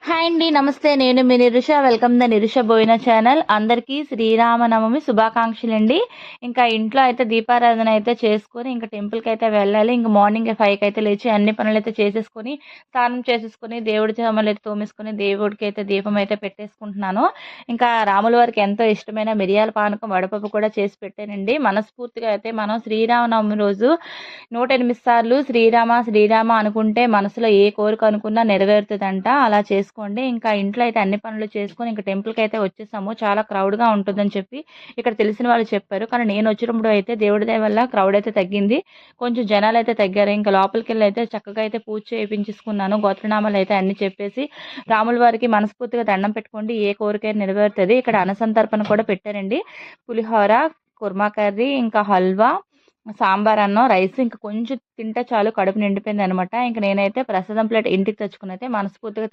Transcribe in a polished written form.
Hi అండి. నమస్తే. నేను మీ Nirusha. Welcome the Nirusha Boina channel. అందరికీ శ్రీరామనవమి శుభాకాంక్షలండి. ఇంకా ఇంట్లో అయితే దీపారాధన అయితే చేసుకొని ఇంకా టెంపుల్‌కి అయితే వెళ్ళాలి. ఇంక మార్నింగ్ 5కి అయితే లేచి అన్ని పనులైతే చేసేసుకొని, స్నానం చేసేసుకొని, దేవుడి సామాన్లయితే తోమేసుకొని, దేవుడికి అయితే దీపం అయితే పెట్టేసుకుంటున్నాను. ఇంకా రాముల వారికి ఎంతో ఇష్టమైన మిరియాల పానకం, వడపప్పు కూడా చేసి పెట్టానండి. మనస్ఫూర్తిగా అయితే మనం శ్రీరామనవమి రోజు 108 సార్లు శ్రీరామ శ్రీరామ అనుకుంటే మనసులో ఏ కోరిక అనుకున్నా నెరవేరుతుందంట. అలా చేసుకోండి. ఇంకా ఇంట్లో అయితే అన్ని పనులు చేసుకొని ఇంక టెంపుల్కి అయితే వచ్చేసాము. చాలా క్రౌడ్గా ఉంటుందని చెప్పి ఇక్కడ తెలిసిన వాళ్ళు చెప్పారు. కానీ నేను వచ్చినప్పుడు అయితే దేవుడి దయ వల్ల క్రౌడ్ అయితే తగ్గింది. కొంచెం జనాలు అయితే తగ్గారు. ఇంకా లోపలికి వెళ్ళి అయితే చక్కగా అయితే పూజ చేయించేసుకున్నాను. గోత్రనామాలు అయితే అన్ని చెప్పేసి రాముల వారికి మనస్ఫూర్తిగా దండం పెట్టుకోండి, ఏ కోరికైనా నెరవేరుతుంది. ఇక్కడ అన్నసంతర్పణ కూడా పెట్టారండి. పులిహోర, కుర్మా కర్రీ, ఇంకా హల్వా, సాంబార్ అన్నం, రైస్ ఇంక కొంచెం తింటే చాలు కడుపు నిండిపోయిందనమాట. ఇంక నేనైతే ప్రసాదం ప్లేట్ ఇంటికి తెచ్చుకొని అయితే మనస్ఫూర్తిగా